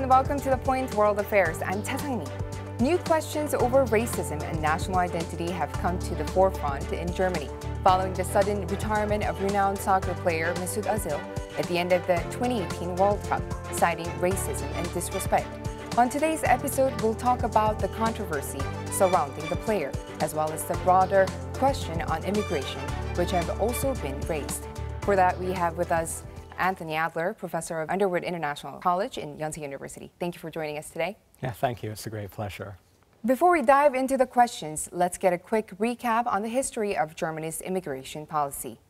and welcome to The Point World Affairs. I'm Tae-sang-mi. New questions over racism and national identity have come to the forefront in Germany following the sudden retirement of renowned soccer player Mesut Ozil at the end of the 2018 World Cup, citing racism and disrespect. On today's episode, we'll talk about the controversy surrounding the player, as well as the broader question on immigration, which have also been raised. For that, we have with us Anthony Adler, professor of Underwood International College in Yonsei University. Thank you for joining us today. Yeah, thank you. It's a great pleasure. Before we dive into the questions, let's get a quick recap on the history of Germany's immigration policy.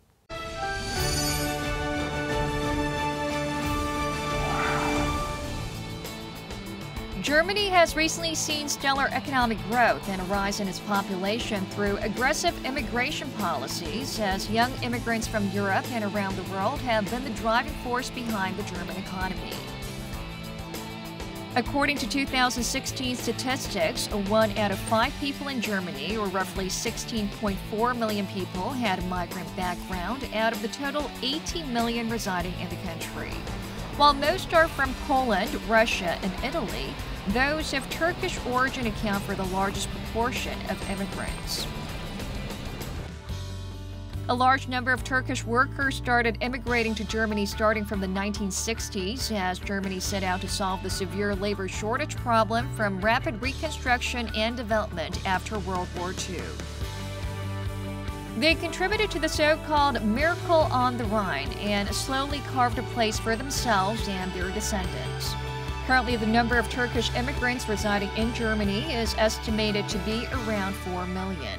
Germany has recently seen stellar economic growth and a rise in its population through aggressive immigration policies, as young immigrants from Europe and around the world have been the driving force behind the German economy. According to 2016 statistics, 1 out of 5 people in Germany, or roughly 16.4 million people, had a migrant background out of the total 18 million residing in the country. While most are from Poland, Russia, and Italy, those of Turkish origin account for the largest proportion of immigrants. A large number of Turkish workers started immigrating to Germany starting from the 1960s, as Germany set out to solve the severe labor shortage problem from rapid reconstruction and development after World War II. They contributed to the so-called Miracle on the Rhine and slowly carved a place for themselves and their descendants. Currently, the number of Turkish immigrants residing in Germany is estimated to be around 4 million.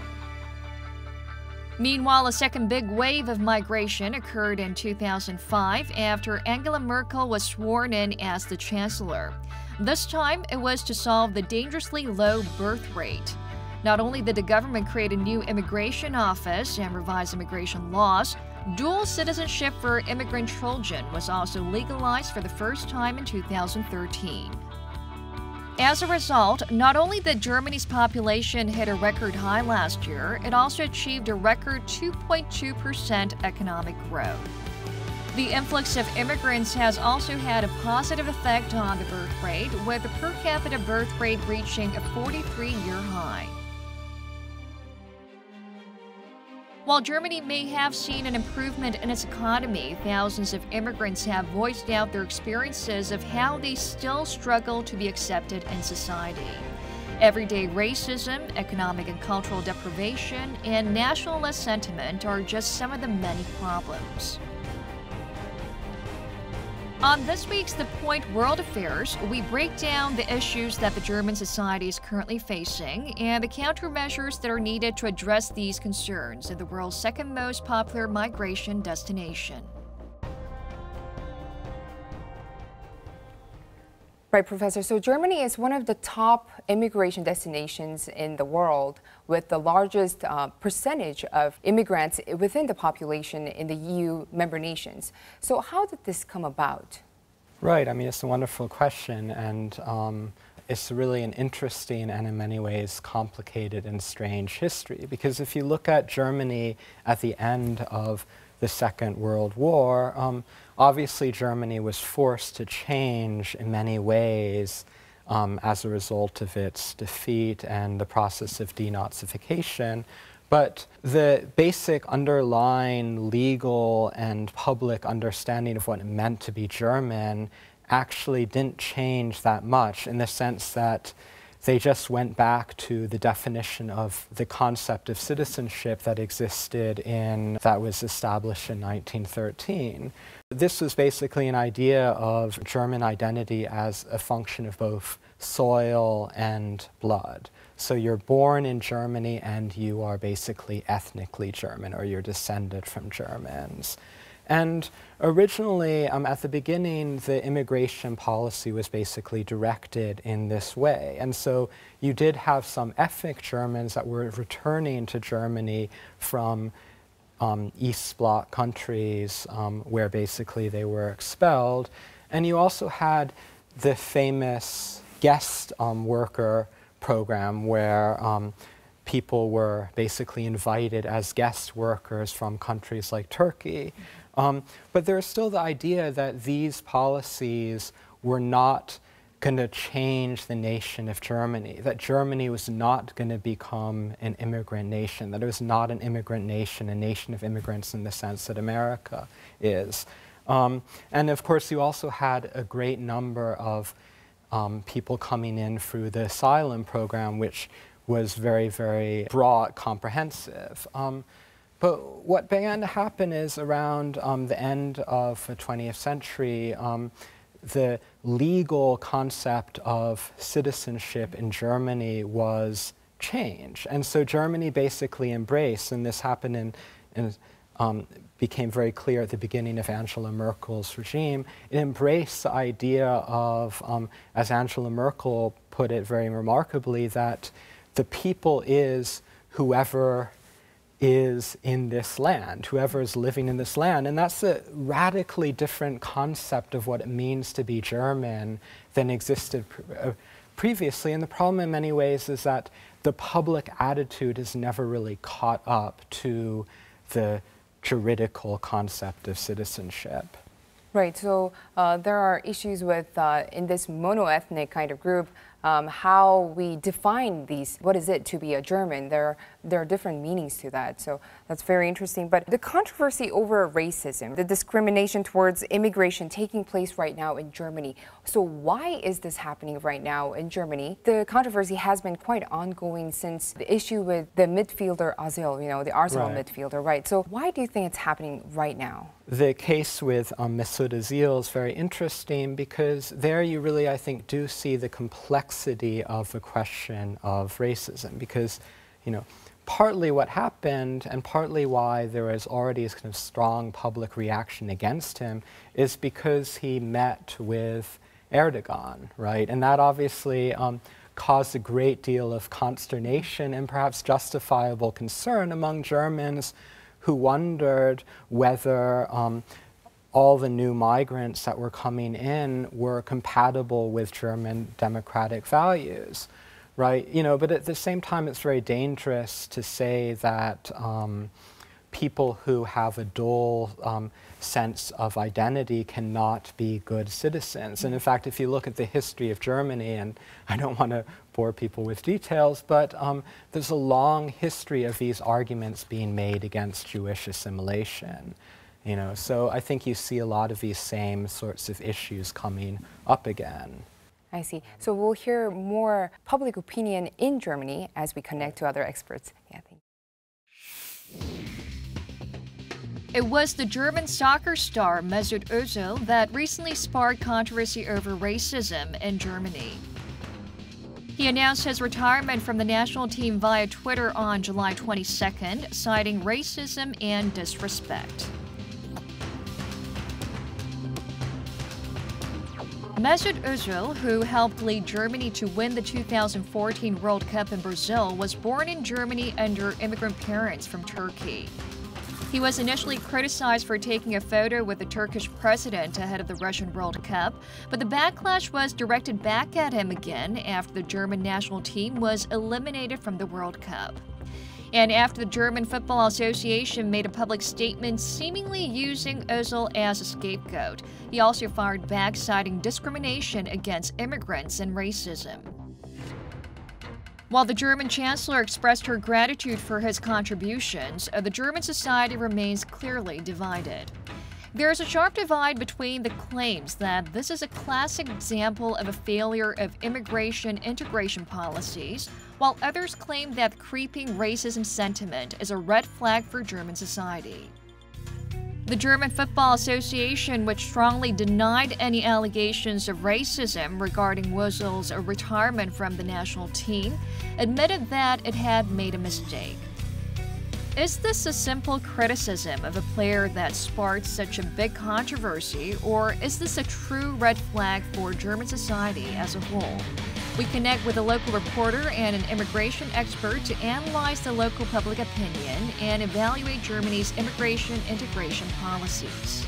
Meanwhile, a second big wave of migration occurred in 2005 after Angela Merkel was sworn in as the Chancellor. This time, it was to solve the dangerously low birth rate. Not only did the government create a new immigration office and revise immigration laws, dual citizenship for immigrant children was also legalized for the first time in 2013. As a result, not only did Germany's population hit a record high last year, it also achieved a record 2.2% economic growth. The influx of immigrants has also had a positive effect on the birth rate, with the per capita birth rate reaching a 43-year high. While Germany may have seen an improvement in its economy, thousands of immigrants have voiced out their experiences of how they still struggle to be accepted in society. Everyday racism, economic and cultural deprivation, and nationalist sentiment are just some of the many problems. On this week's The Point World Affairs, we break down the issues that the German society is currently facing and the countermeasures that are needed to address these concerns in the world's second most popular migration destination. Right, Professor. So Germany is one of the top immigration destinations in the world, with the largest percentage of immigrants within the population in the EU member nations. So how did this come about? Right, I mean, it's a wonderful question, and it's really an interesting and in many ways complicated and strange history. Because if you look at Germany at the end of the Second World War, obviously Germany was forced to change in many ways as a result of its defeat and the process of denazification. But the basic underlying legal and public understanding of what it meant to be German actually didn't change that much, in the sense that they just went back to the definition of the concept of citizenship that that was established in 1913. This was basically an idea of German identity as a function of both soil and blood. So you're born in Germany and you are basically ethnically German, or you're descended from Germans. And originally, at the beginning, the immigration policy was basically directed in this way. And so you did have some ethnic Germans that were returning to Germany from East Bloc countries where basically they were expelled. And you also had the famous guest worker program where people were basically invited as guest workers from countries like Turkey. But there's still the idea that these policies were not going to change the nation of Germany, that Germany was not going to become an immigrant nation, that it was not an immigrant nation, a nation of immigrants in the sense that America is. And of course, you also had a great number of people coming in through the asylum program, which was very, very broad, comprehensive. But what began to happen is around the end of the 20th century, the legal concept of citizenship in Germany was changed. And so Germany basically embraced, and this happened became very clear at the beginning of Angela Merkel's regime, it embraced the idea of, as Angela Merkel put it very remarkably, that the people is whoever is in this land, whoever is living in this land. And that's a radically different concept of what it means to be German than existed previously. And the problem in many ways is that the public attitude has never really caught up to the juridical concept of citizenship. Right, so there are issues with, in this monoethnic kind of group, how we define these, what is it to be a German? There are different meanings to that, so that's very interesting. But the controversy over racism, the discrimination towards immigration taking place right now in Germany. So why is this happening right now in Germany? The controversy has been quite ongoing since the issue with the midfielder Ozil, the Arsenal midfielder, right? So why do you think it's happening right now? The case with Mesut Ozil is very interesting because there you really, I think, do see the complexity of the question of racism because, partly what happened and partly why there was already this kind of strong public reaction against him is because he met with Erdogan, right? And that obviously caused a great deal of consternation and perhaps justifiable concern among Germans who wondered whether all the new migrants that were coming in were compatible with German democratic values, right? But at the same time, it's very dangerous to say that people who have a dual sense of identity cannot be good citizens. And in fact, if you look at the history of Germany, and I don't want to bore people with details, but there's a long history of these arguments being made against Jewish assimilation. So I think you see a lot of these same sorts of issues coming up again. I see. So we'll hear more public opinion in Germany as we connect to other experts. Yeah, thank you. It was the German soccer star Mesut Ozil that recently sparked controversy over racism in Germany. He announced his retirement from the national team via Twitter on July 22nd, citing racism and disrespect. Mesut Ozil, who helped lead Germany to win the 2014 World Cup in Brazil, was born in Germany under immigrant parents from Turkey. He was initially criticized for taking a photo with the Turkish president ahead of the Russian World Cup, but the backlash was directed back at him again after the German national team was eliminated from the World Cup. And after the German Football Association made a public statement seemingly using Ozil as a scapegoat, he also fired back, citing discrimination against immigrants and racism. While the German Chancellor expressed her gratitude for his contributions, the German society remains clearly divided. There is a sharp divide between the claims that this is a classic example of a failure of immigration-integration policies, while others claim that creeping racism sentiment is a red flag for German society. The German Football Association, which strongly denied any allegations of racism regarding Ozil's retirement from the national team, admitted that it had made a mistake. Is this a simple criticism of a player that sparked such a big controversy, or is this a true red flag for German society as a whole? We connect with a local reporter and an immigration expert to analyze the local public opinion and evaluate Germany's immigration integration policies.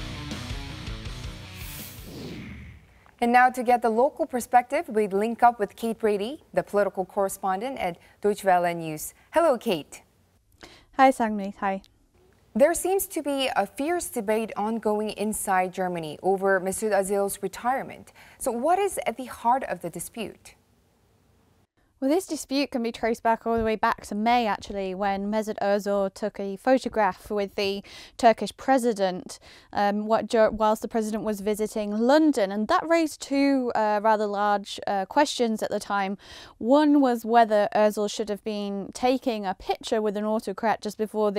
And now to get the local perspective, we link up with Kate Brady, the political correspondent at Deutsche Welle News. Hello, Kate. Hi, Sang-mi. Hi. There seems to be a fierce debate ongoing inside Germany over Mesut Ozil's retirement. So what is at the heart of the dispute? Well, this dispute can be traced back all the way back to May, actually, when Mesut Ozil took a photograph with the Turkish president whilst the president was visiting London. And that raised two rather large questions at the time. One was whether Ozil should have been taking a picture with an autocrat just before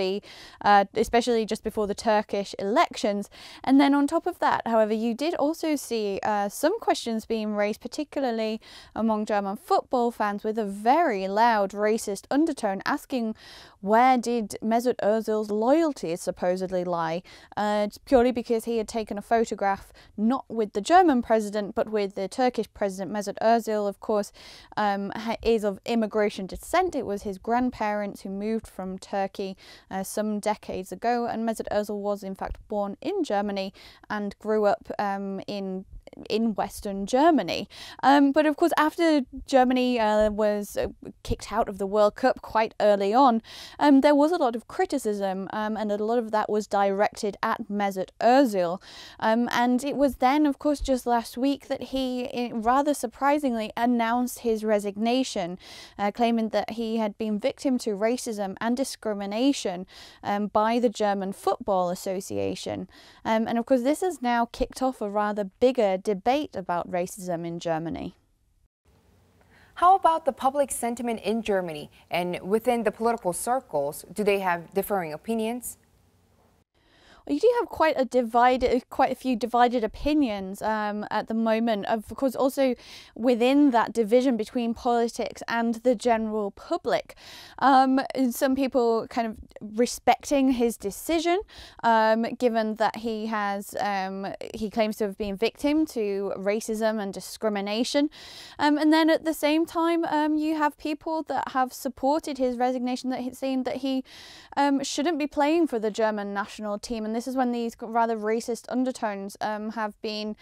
especially just before the Turkish elections. And then on top of that, however, you did also see some questions being raised, particularly among German football fans, with a very loud racist undertone, asking where did Mesut Ozil's loyalties supposedly lie, purely because he had taken a photograph not with the German president but with the Turkish president. Mesut Ozil, of course, is of immigration descent. It was his grandparents who moved from Turkey some decades ago, and Mesut Ozil was in fact born in Germany and grew up in Western Germany. But of course, after Germany was kicked out of the World Cup quite early on, there was a lot of criticism, and a lot of that was directed at Mesut Ozil. And it was then, of course, just last week that he, rather surprisingly, announced his resignation, claiming that he had been victim to racism and discrimination by the German Football Association. And of course, this has now kicked off a rather bigger debate about racism in Germany. How about the public sentiment in Germany and within the political circles? Do they have differing opinions? Well, you do have quite a few divided opinions at the moment. Of course, also within that division between politics and the general public. Some people kind of respecting his decision, given that he claims to have been victim to racism and discrimination. And then at the same time, you have people that have supported his resignation, saying that he shouldn't be playing for the German national team. And this is when these rather racist undertones have been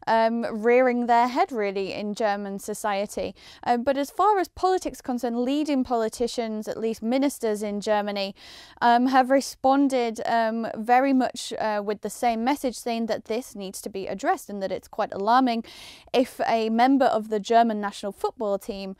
rearing their head, really, in German society. But as far as politics is concerned, leading politicians, at least ministers in Germany, have responded very much with the same message, saying that this needs to be addressed and that it's quite alarming if a member of the German national football team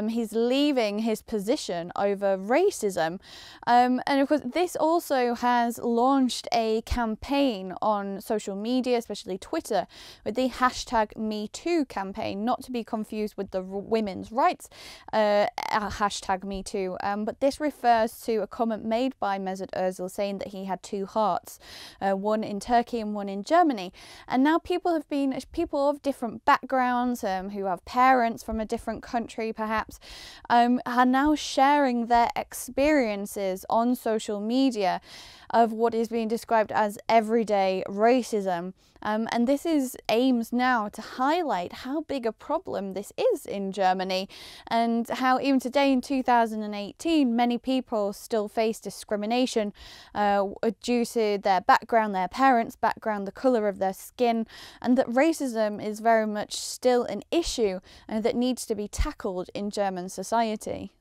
he's leaving his position over racism. And of course, this also has launched a campaign on social media, especially Twitter, with the hashtag #MeToo campaign, not to be confused with the women's rights hashtag #MeToo. But this refers to a comment made by Mesut Ozil saying that he had two hearts, one in Turkey and one in Germany. And now people of different backgrounds, who have parents from a different country perhaps, are now sharing their experiences on social media of what is being described as everyday racism. And this aims now to highlight how big a problem this is in Germany, and how even today in 2018 many people still face discrimination due to their background, their parents' background, the colour of their skin, and that racism is very much still an issue that needs to be tackled in German society.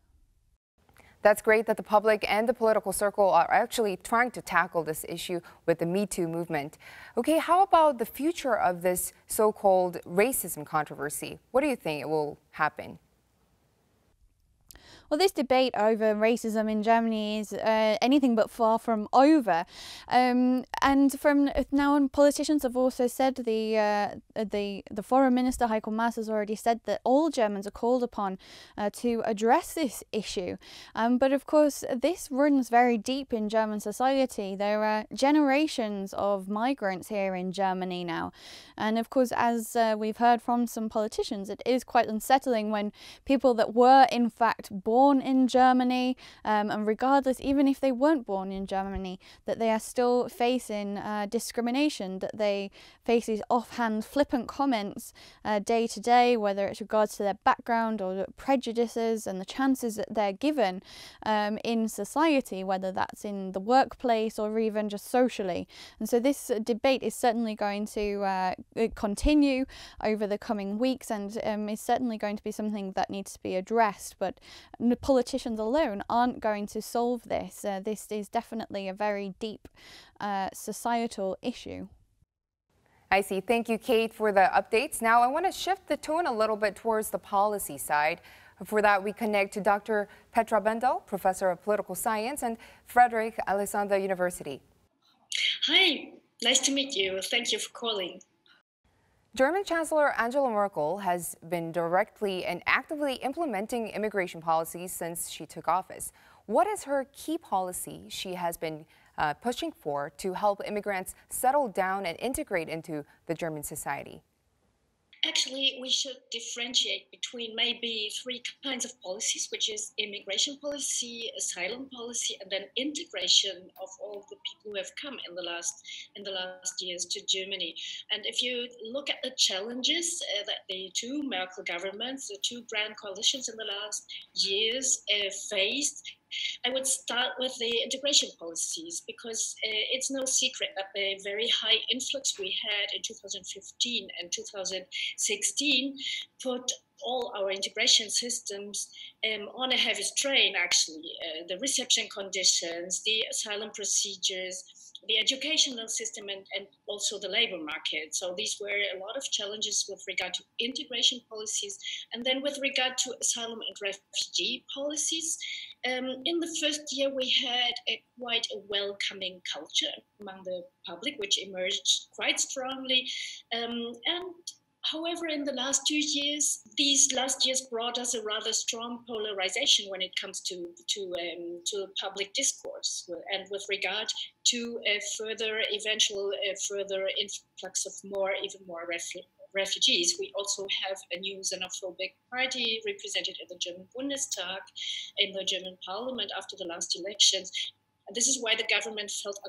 That's great that the public and the political circle are actually trying to tackle this issue with the Me Too movement. Okay, how about the future of this so-called racism controversy? What do you think will happen? Well, this debate over racism in Germany is anything but far from over. And from now on, politicians have also said, the foreign minister Heiko Maas has already said that all Germans are called upon to address this issue. But of course, this runs very deep in German society. There are generations of migrants here in Germany now. And of course, as we've heard from some politicians, it is quite unsettling when people that were in fact born in Germany, and regardless, even if they weren't born in Germany, that they are still facing discrimination, that they face these offhand flippant comments day to day, whether it's regards to their background or prejudices and the chances that they're given in society, whether that's in the workplace or even just socially. And so this debate is certainly going to continue over the coming weeks, and is certainly going to be something that needs to be addressed. But politicians alone aren't going to solve this. This is definitely a very deep societal issue. I see. Thank you, Kate, for the updates. Now, I want to shift the tone a little bit towards the policy side. For that, we connect to Dr. Petra Bendel, Professor of Political Science, and Frederick Alexander University. Hi, nice to meet you. Thank you for calling. German Chancellor Angela Merkel has been directly and actively implementing immigration policies since she took office. What is her key policy she has been pushing for to help immigrants settle down and integrate into the German society? Actually, we should differentiate between maybe three kinds of policies, which is immigration policy, asylum policy, and then integration of all the people who have come in the last years to Germany. And if you look at the challenges that the two Merkel governments, the two grand coalitions in the last years faced, I would start with the integration policies, because it's no secret that the very high influx we had in 2015 and 2016 put all our integration systems on a heavy strain, actually. The reception conditions, the asylum procedures, the educational system, and also the labor market. So these were a lot of challenges with regard to integration policies. And then with regard to asylum and refugee policies, in the first year we had quite a welcoming culture among the public, which emerged quite strongly. However, in the last 2 years, these last years brought us a rather strong polarization when it comes to public discourse, and with regard to a further influx of even more refugees. We also have a new xenophobic party represented in the German Bundestag, in the German parliament after the last elections. And this is why the government felt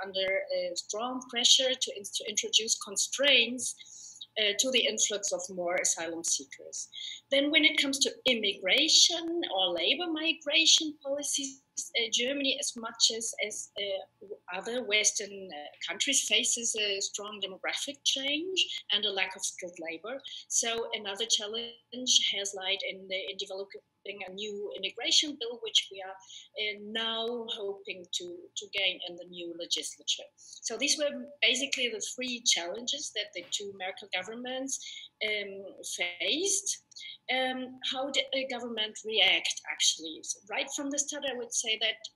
under strong pressure to introduce constraints to the influx of more asylum seekers. Then when it comes to immigration or labor migration policies, Germany, as much as other Western countries, faces a strong demographic change and a lack of skilled labor. So another challenge has lied in developing a new immigration bill, which we are now hoping to gain in the new legislature. So these were basically the three challenges that the two Merkel governments faced. How did the government react, actually? So right from the start, I would say that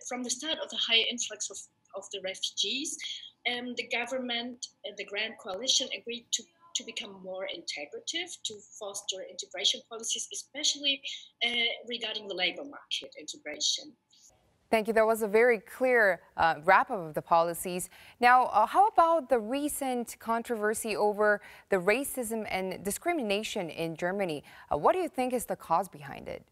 from the start of the high influx of the refugees, the government, the Grand Coalition, agreed to become more integrative, to foster integration policies, especially regarding the labor market integration. Thank you. That was a very clear wrap-up of the policies. Now, how about the recent controversy over the racism and discrimination in Germany? What do you think is the cause behind it?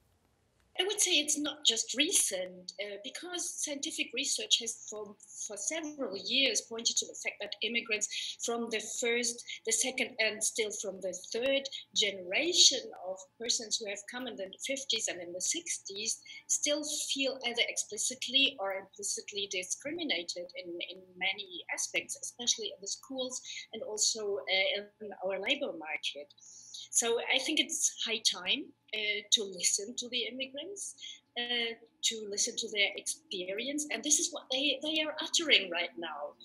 I would say it's not just recent, because scientific research has for several years pointed to the fact that immigrants from the first, the second, and still from the third generation of persons who have come in the 50s and in the 60s still feel either explicitly or implicitly discriminated in many aspects, especially in the schools and also in our labor market. So I think it's high time to listen to the immigrants, to listen to their experience, and this is what they are uttering right now.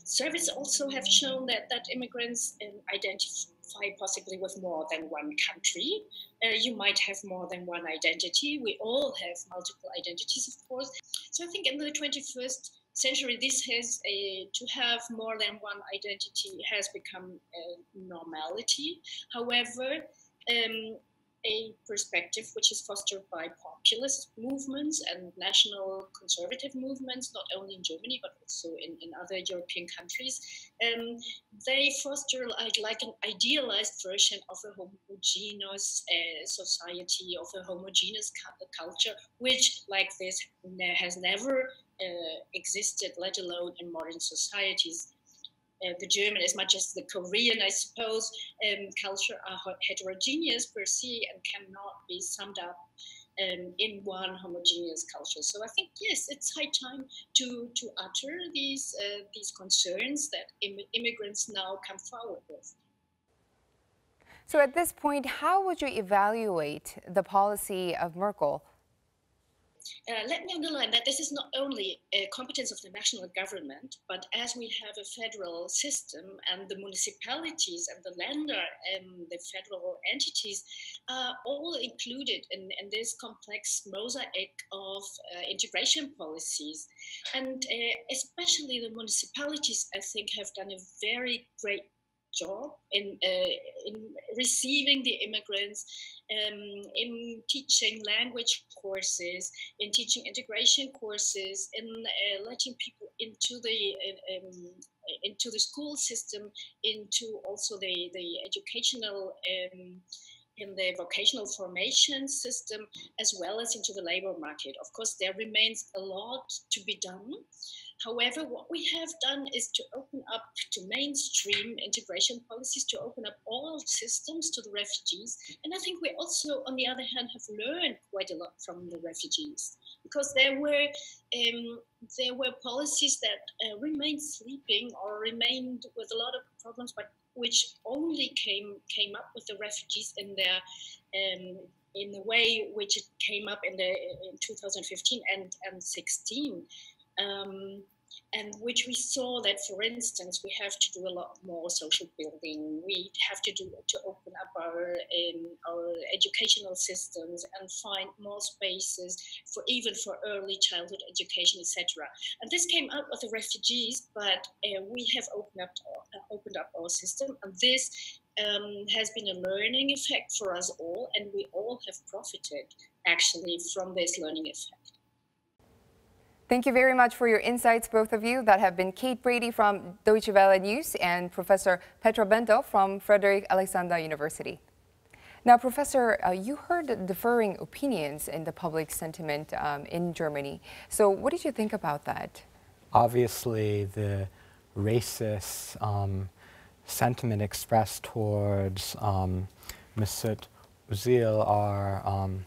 Surveys also have shown that immigrants identify possibly with more than one country. You might have more than one identity. We all have multiple identities, of course. So I think in the 21st century, this has to have more than one identity has become a normality. However, a perspective which is fostered by populist movements and national conservative movements, not only in Germany, but also in other European countries. They foster like an idealized version of a homogeneous society, of a homogeneous culture, which, like this, has never existed, let alone in modern societies. The German, as much as the Korean, I suppose, culture are heterogeneous per se and cannot be summed up in one homogeneous culture. So I think, yes, it's high time to utter these concerns that immigrants now come forward with. So at this point, how would you evaluate the policy of Merkel? Let me underline that this is not only a competence of the national government, but as we have a federal system and the municipalities and the Länder and the federal entities are all included in this complex mosaic of integration policies. And especially the municipalities, I think, have done a very great job in receiving the immigrants, in teaching language courses, in teaching integration courses, in letting people into the school system, into also the educational in the vocational formation system, as well as into the labor market. Of course, there remains a lot to be done. However, what we have done is to open up to mainstream integration policies, to open up all systems to the refugees. And I think we also, on the other hand, have learned quite a lot from the refugees, because there were policies that remained sleeping or remained with a lot of problems, but which only came up with the refugees in their in the way which it came up in 2015 and 16. And which we saw that, for instance, we have to do a lot more social building. We have to open up our educational systems and find more spaces for early childhood education, etc. And this came out with the refugees, but we have opened up our system, and this has been a learning effect for us all, and we all have profited actually from this learning effect. Thank you very much for your insights, both of you. That have been Kate Brady from Deutsche Welle News and Professor Petra Bendel from Friedrich Alexander University. Now, Professor, you heard differing opinions in the public sentiment in Germany. So what did you think about that? Obviously, the racist sentiment expressed towards Mesut Ozil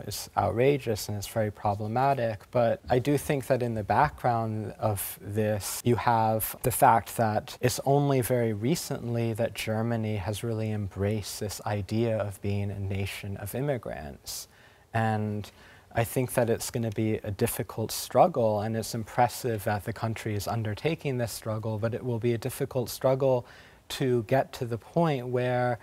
is outrageous and it's very problematic. But I do think that in the background of this, you have the fact that it's only very recently that Germany has really embraced this idea of being a nation of immigrants. And I think that it's going to be a difficult struggle, and it's impressive that the country is undertaking this struggle, but it will be a difficult struggle to get to the point where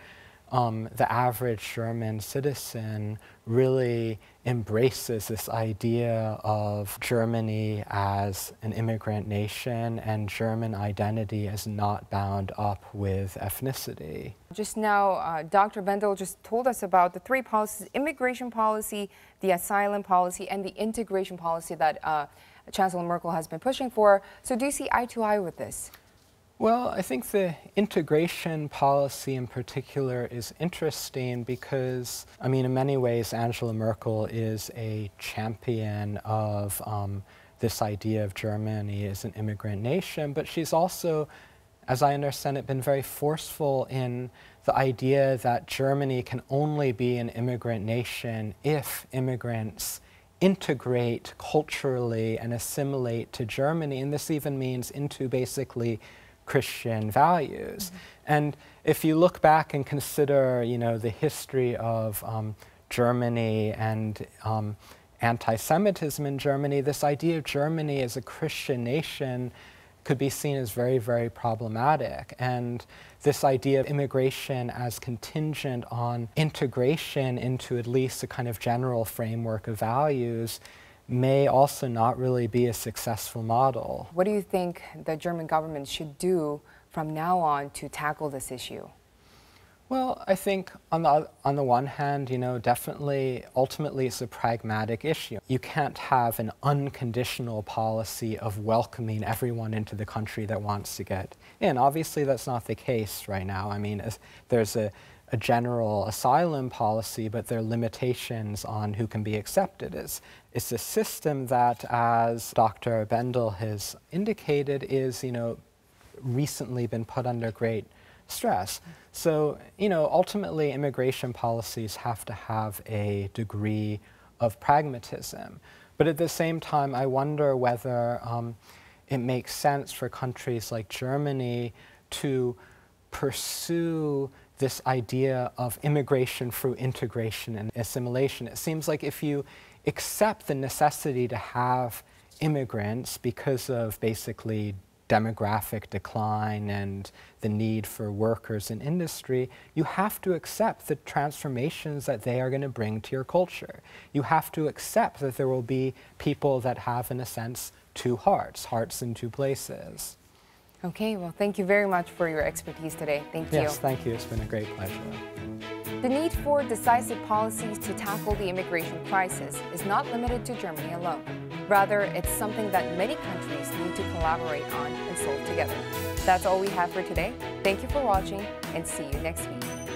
the average German citizen really embraces this idea of Germany as an immigrant nation and German identity as not bound up with ethnicity. Just now, Dr. Bendel just told us about the three policies: immigration policy, the asylum policy, and the integration policy that Chancellor Merkel has been pushing for. So do you see eye to eye with this? Well, I think the integration policy in particular is interesting because, I mean, in many ways, Angela Merkel is a champion of this idea of Germany as an immigrant nation, but she's also, as I understand it, been very forceful in the idea that Germany can only be an immigrant nation if immigrants integrate culturally and assimilate to Germany, and this even means into basically Christian values. And if you look back and consider, the history of Germany and anti-Semitism in Germany, this idea of Germany as a Christian nation could be seen as very, very problematic. And this idea of immigration as contingent on integration into at least a kind of general framework of values may also not really be a successful model. What do you think the German government should do from now on to tackle this issue? Well, I think on the one hand, definitely, ultimately it's a pragmatic issue. You can't have an unconditional policy of welcoming everyone into the country that wants to get in. Obviously, that's not the case right now. I mean, there's a general asylum policy, but there are limitations on who can be accepted. It's a system that, as Dr. Bendel has indicated, is, recently been put under great stress. So, ultimately immigration policies have to have a degree of pragmatism. But at the same time, I wonder whether it makes sense for countries like Germany to pursue this idea of immigration through integration and assimilation. It seems like if you accept the necessity to have immigrants because of basically demographic decline and the need for workers in industry, you have to accept the transformations that they are going to bring to your culture. You have to accept that there will be people that have, in a sense, two hearts, hearts in two places. Okay, well, thank you very much for your expertise today. Thank you. Yes, thank you. It's been a great pleasure. The need for decisive policies to tackle the immigration crisis is not limited to Germany alone. Rather, it's something that many countries need to collaborate on and solve together. That's all we have for today. Thank you for watching, and see you next week.